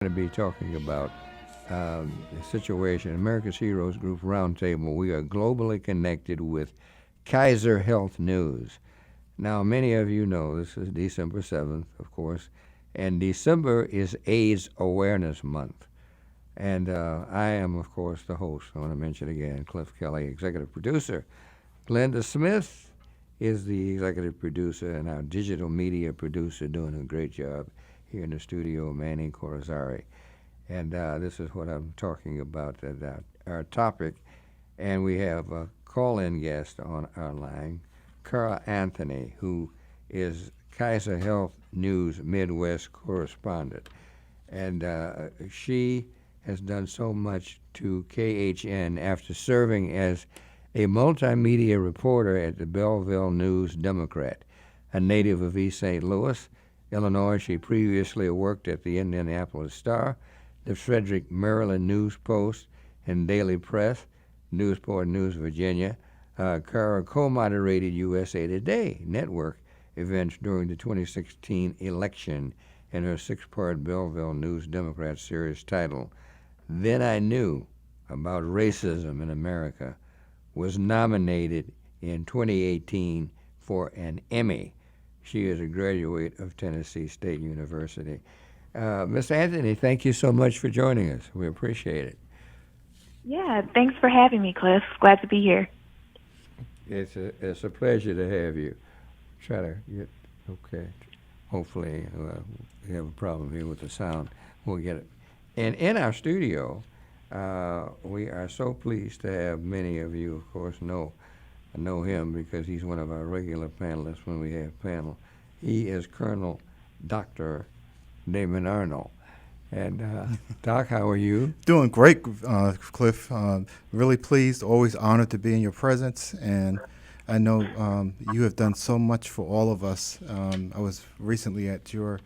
Going to be talking about the situation, America's Heroes Group Roundtable. We are globally connected with Kaiser Health News. Now, many of you know this is December 7th, of course, and December is AIDS Awareness Month. And I am, of course, the host. I want to mention again, Cliff Kelly, executive producer. Glenda Smith is the executive producer and our digital media producer, doing a great job here in the studio, Manny Corazari. And this is what I'm talking about, our topic. And we have a call-in guest on our line, Cara Anthony, who is Kaiser Health News Midwest correspondent. And she has done so much to KHN after serving as a multimedia reporter at the Belleville News Democrat. A native of East St. Louis, Illinois, she previously worked at the Indianapolis Star, the Frederick, Maryland News Post, and Daily Press, Newsport News, Virginia. Cara co-moderated USA Today network events during the 2016 election in her six-part Belleville News Democrat series titled Then I Knew About Racism in America, was nominated in 2018 for an Emmy. She is a graduate of Tennessee State University. Ms. Anthony, thank you so much for joining us. We appreciate it. Yeah, thanks for having me, Cliff. Glad to be here. It's a pleasure to have you. Try to get, okay. Hopefully, we have a problem here with the sound. We'll get it. And in our studio, we are so pleased to have many of you, of course, know him because he's one of our regular panelists when we have panel. He is Colonel Dr. Damon Arnold. And Doc, how are you? Doing great, Cliff. Really pleased, always honored to be in your presence. And I know you have done so much for all of us. I was recently at your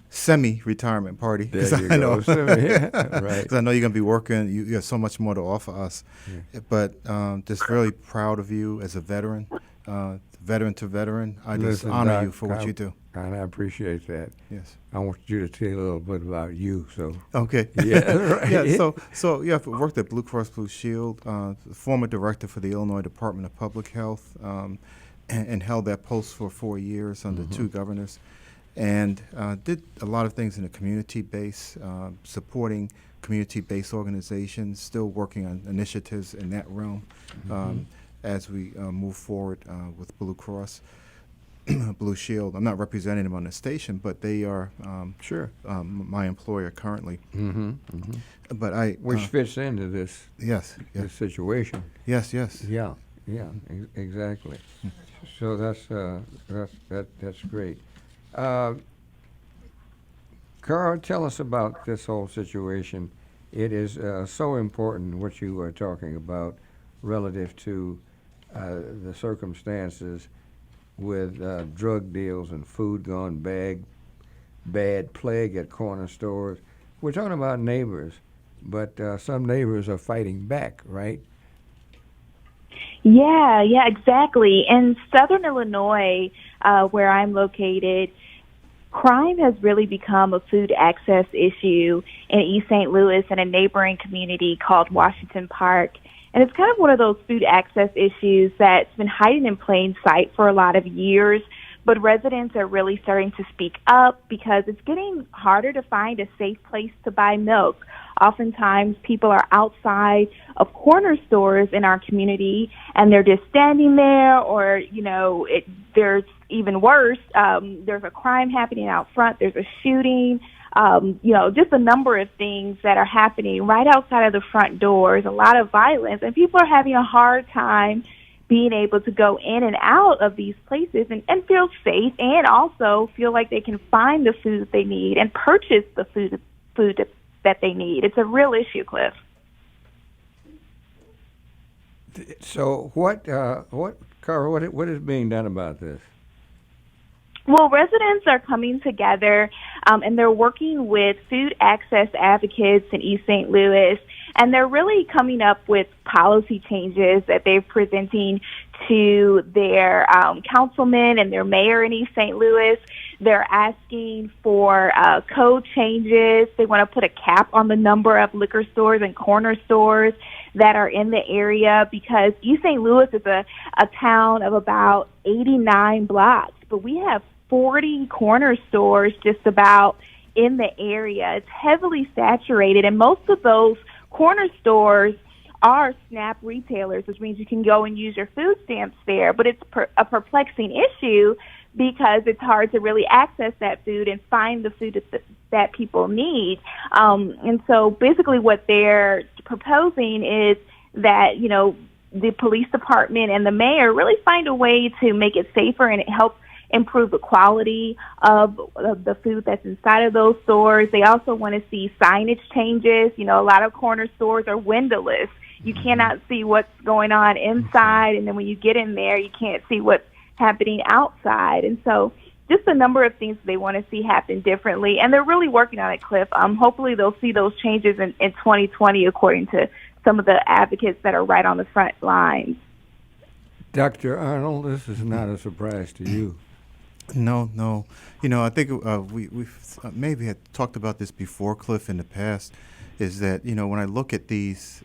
semi-retirement party. There you go. Yeah, right. Because I know you're going to be working. You have so much more to offer us. Yeah. But just really proud of you as a veteran, veteran to veteran. I just honor you for what you do. And I appreciate that. Yes. I want you to tell a little bit about you. So. Okay. Yeah. Right. Yeah. So yeah, I worked at Blue Cross Blue Shield, former director for the Illinois Department of Public Health, and held that post for 4 years under two governors. And did a lot of things in the community base, supporting community-based organizations, still working on initiatives in that realm as we move forward with Blue Cross Blue Shield. I'm not representing them on the station, but they are my employer currently. But which fits into this this situation. Yes. Yeah, exactly. So that's great. Cara, tell us about this whole situation. It is so important what you are talking about relative to the circumstances with drug deals and food gone bad, plague at corner stores. We're talking about neighbors, but some neighbors are fighting back, right? Yeah, exactly. In southern Illinois, where I'm located, crime has really become a food access issue in East St. Louis and a neighboring community called Washington Park. And it's kind of one of those food access issues that's been hiding in plain sight for a lot of years, but residents are really starting to speak up because it's getting harder to find a safe place to buy milk. Oftentimes, people are outside of corner stores in our community, and they're just standing there, or, there's even worse. There's a crime happening out front. There's a shooting. Just a number of things that are happening right outside of the front doors, a lot of violence, and people are having a hard time being able to go in and out of these places and feel safe, and also feel like they can find the food that they need and purchase the food that they need. It's a real issue, Cliff. So Cara, what is being done about this? Well, residents are coming together, and they're working with food access advocates in East St. Louis, and they're really coming up with policy changes that they're presenting to their councilman and their mayor in East St. Louis They're asking for code changes. They want to put a cap on the number of liquor stores and corner stores that are in the area, because East St. Louis is a town of about 89 blocks, but we have 40 corner stores just about in the area. It's heavily saturated, and most of those corner stores are SNAP retailers, which means you can go and use your food stamps there. But it's a perplexing issue because it's hard to really access that food and find the food that people need. And so basically what they're proposing is that, the police department and the mayor really find a way to make it safer and it helps improve the quality of the food that's inside of those stores. They also want to see signage changes. A lot of corner stores are windowless. You cannot see what's going on inside, and then when you get in there, you can't see what's happening outside. And so just a number of things they want to see happen differently, and they're really working on it, Cliff. Hopefully they'll see those changes in 2020, according to some of the advocates that are right on the front lines. Dr. Arnold, this is not a surprise to you. No. I think we've maybe had talked about this before, Cliff, in the past, is that, when I look at these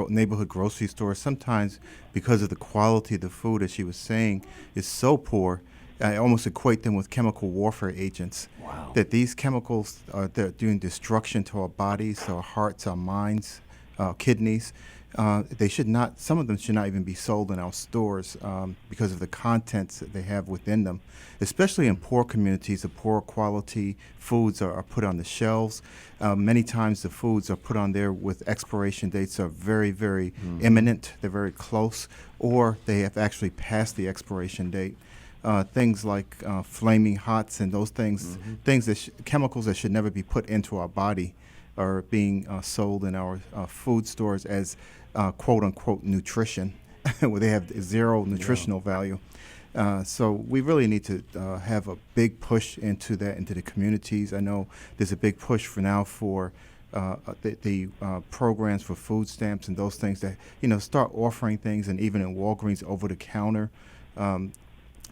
neighborhood grocery stores, sometimes because of the quality of the food, as she was saying, is so poor, I almost equate them with chemical warfare agents. Wow. That these chemicals they're doing destruction to our bodies, our hearts, our minds, kidneys. They should not. Some of them should not even be sold in our stores because of the contents that they have within them. Especially in poor communities, the poor quality foods are put on the shelves. Many times the foods are put on there with expiration dates are very, very imminent. They're very close, or they have actually passed the expiration date. Things like flaming hots and those things, things that chemicals that should never be put into our body, are being sold in our food stores as quote-unquote nutrition, where they have zero nutritional value. So we really need to have a big push into the communities. I know there's a big push for now for the programs for food stamps and those things that, start offering things, and even in Walgreens over-the-counter,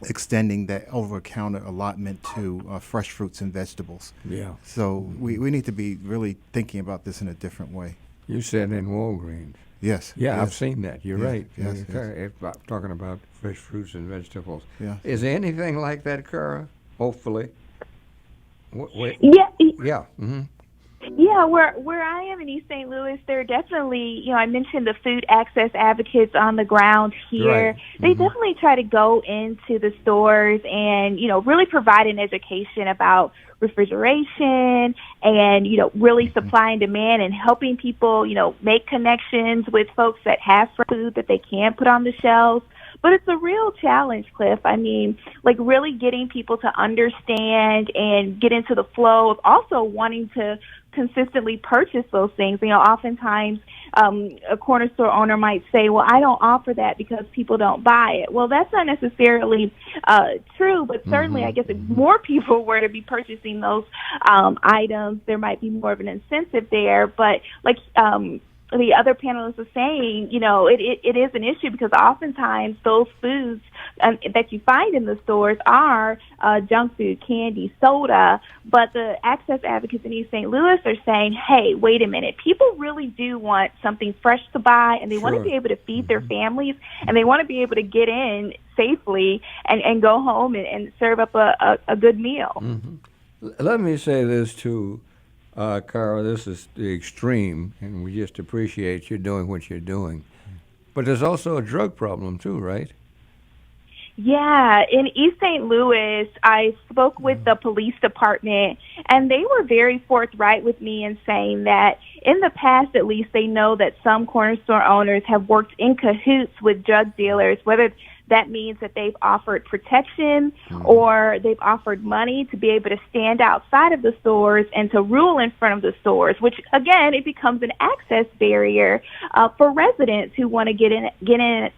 extending that over-the-counter allotment to fresh fruits and vegetables. Yeah. So we need to be really thinking about this in a different way. You said in Walgreens. Yes. Yeah, yes. I've seen that. You're right. Yes. Talking about fresh fruits and vegetables. Yeah. Is there anything like that, Cara? Hopefully. Yeah. Yeah. Mm-hmm. Yeah, where I am in East St. Louis, there are definitely, I mentioned the food access advocates on the ground here. Right. They definitely try to go into the stores and, really provide an education about refrigeration and, really supply and demand and helping people, make connections with folks that have food that they can put on the shelves. But it's a real challenge, Cliff. I mean, really getting people to understand and get into the flow of also wanting to consistently purchase those things. Oftentimes a corner store owner might say, well, I don't offer that because people don't buy it. Well, that's not necessarily true, but certainly I guess if more people were to be purchasing those items, there might be more of an incentive there. But the other panelists are saying, it is an issue because oftentimes those foods that you find in the stores are junk food, candy, soda. But the access advocates in East St. Louis are saying, hey, wait a minute. People really do want something fresh to buy, and they want to be able to feed their families, and they want to be able to get in safely and go home and serve up a good meal. Mm-hmm. Let me say this, too. Cara, this is the extreme, and we just appreciate you doing what you're doing. But there's also a drug problem, too, right? Yeah, in East St. Louis, I spoke with the police department, and they were very forthright with me in saying that in the past, at least, they know that some corner store owners have worked in cahoots with drug dealers, whether that means that they've offered protection or they've offered money to be able to stand outside of the stores and to rule in front of the stores, which, again, it becomes an access barrier for residents who want to get in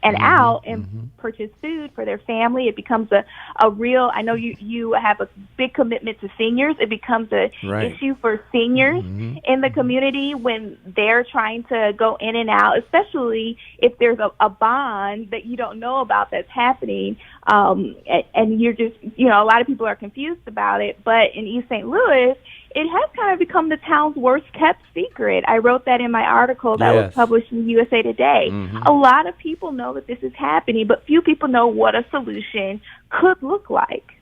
and out and purchase food for their family. It becomes a real, I know you have a big commitment to seniors. It becomes an issue for seniors in the community when they're trying to go in and out, especially if there's a bond that you don't know about that that's happening, and you're just, a lot of people are confused about it. But in East St. Louis, it has kind of become the town's worst kept secret. I wrote that in my article that was published in USA Today. A lot of people know that this is happening, but few people know what a solution could look like.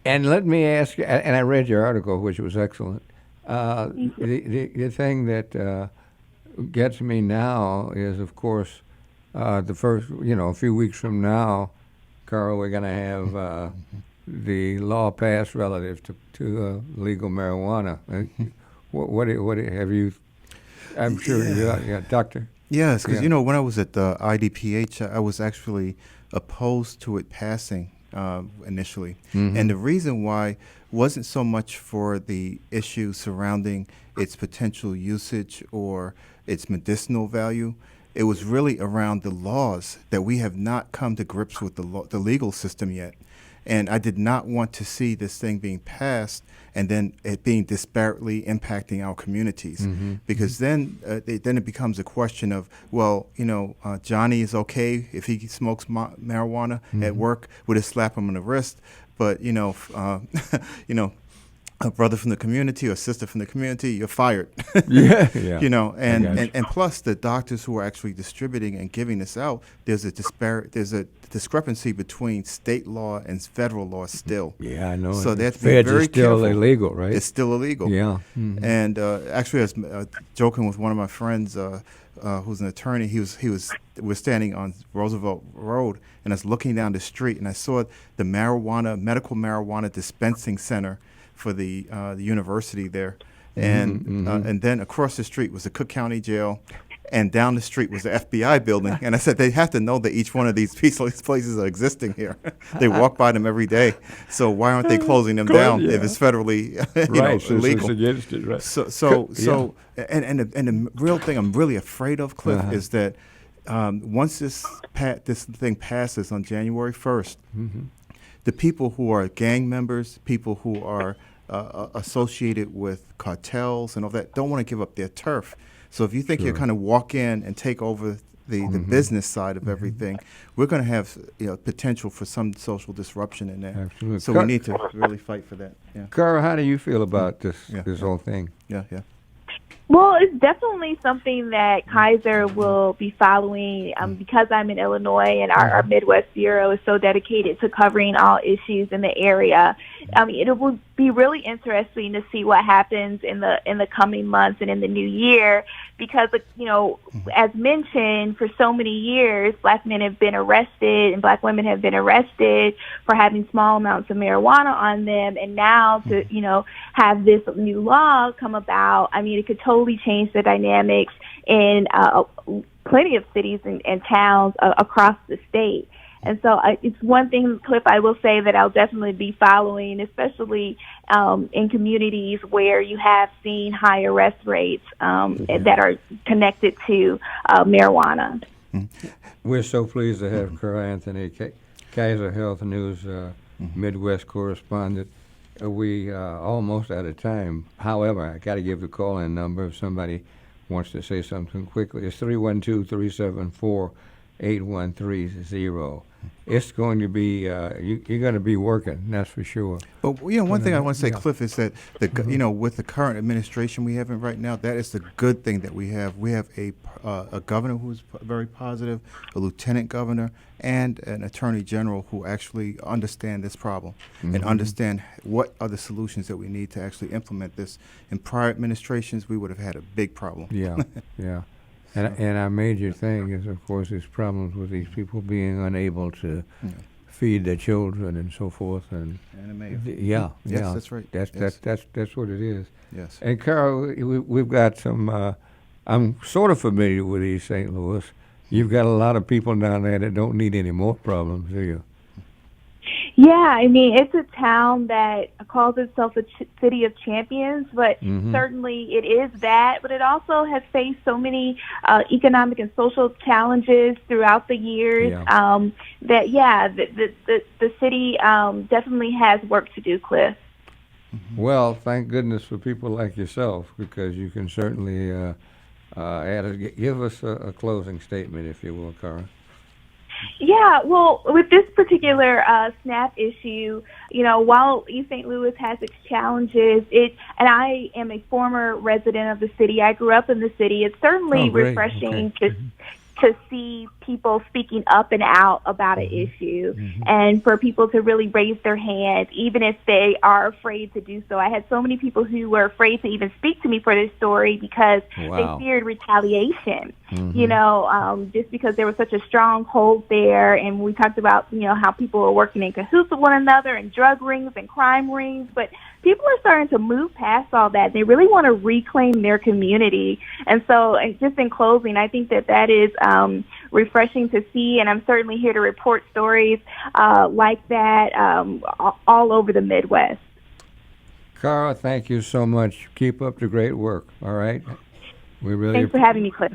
And let me ask you, and I read your article, which was excellent. The thing that gets me now is, of course, the first, a few weeks from now, Cara, we're going to have the law passed relative to legal marijuana. What have you? I'm sure you, doctor. Yes, because when I was at the IDPH, I was actually opposed to it passing initially, and the reason why wasn't so much for the issue surrounding its potential usage or its medicinal value. It was really around the laws that we have not come to grips with the legal system yet. And I did not want to see this thing being passed and then it being disparately impacting our communities, because then it becomes a question of, well, Johnny is okay if he smokes marijuana at work, we'll just slap him on the wrist, but a brother from the community or a sister from the community, you're fired. And plus the doctors who are actually distributing and giving this out, there's a discrepancy between state law and federal law still. Yeah, I know. So they have to be Feds very is still careful. illegal, right? It's still illegal. Yeah. And actually, I was joking with one of my friends who's an attorney. We're standing on Roosevelt Road, and I was looking down the street, and I saw the medical marijuana dispensing center for the university there, and then across the street was the Cook County Jail, and down the street was the FBI building. And I said they have to know that each one of these places are existing here. They walk by them every day, so why aren't they closing them down if it's federally illegal? Against it, right? So and the real thing I'm really afraid of, Cliff, is that once this thing passes on January 1st. The people who are gang members, people who are associated with cartels and all that, don't want to give up their turf. So if you think you kind of walk in and take over the business side of everything, we're going to have potential for some social disruption in there. Absolutely. So we need to really fight for that. Yeah. Cara, how do you feel about this whole thing? Yeah. Well, it's definitely something that Kaiser will be following because I'm in Illinois and our Midwest Bureau is so dedicated to covering all issues in the area. It will be really interesting to see what happens in the coming months and in the new year because, as mentioned, for so many years, black men have been arrested and black women have been arrested for having small amounts of marijuana on them. And now to, have this new law come about, it could totally change the dynamics in plenty of cities and towns across the state. And so it's one thing, Cliff, I will say that I'll definitely be following, especially in communities where you have seen high arrest rates that are connected to marijuana. We're so pleased to have Cara Anthony, Kaiser Health News Midwest correspondent. We almost out of time. However, I got to give the call-in number if somebody wants to say something quickly. It's 312-374-8130. It's going to be you're going to be working, that's for sure. But one thing I want to say, Cliff, is that with the current administration we have in right now, that is the good thing that we have. We have a governor who is very positive, a lieutenant governor, and an attorney general who actually understand this problem and understand what are the solutions that we need to actually implement this. In prior administrations, we would have had a big problem. Yeah. And our major thing is, of course, these problems with these people being unable to feed their children and so forth. And yes, that's right. That's what it is. Yes. And Cara, we've got some. I'm sort of familiar with East St. Louis. You've got a lot of people down there that don't need any more problems, do you? Yeah, it's a town that calls itself a city of champions, but certainly it is that. But it also has faced so many economic and social challenges throughout the years that the city definitely has work to do, Cliff. Well, thank goodness for people like yourself, because you can certainly give us a closing statement, if you will, Cara. Yeah, well, with this particular SNAP issue, while East St. Louis has its challenges, and I am a former resident of the city. I grew up in the city. It's certainly Oh, great. refreshing Okay. to see people speaking up and out about an issue, and for people to really raise their hand, even if they are afraid to do so. I had so many people who were afraid to even speak to me for this story because Wow. they feared retaliation, just because there was such a strong hold there. And we talked about, how people are working in cahoots with one another and drug rings and crime rings. But people are starting to move past all that. They really want to reclaim their community. And so just in closing, I think that is refreshing to see, and I'm certainly here to report stories like that all over the Midwest. Cara, thank you so much. Keep up the great work, all right? We really Thanks for having me, Cliff.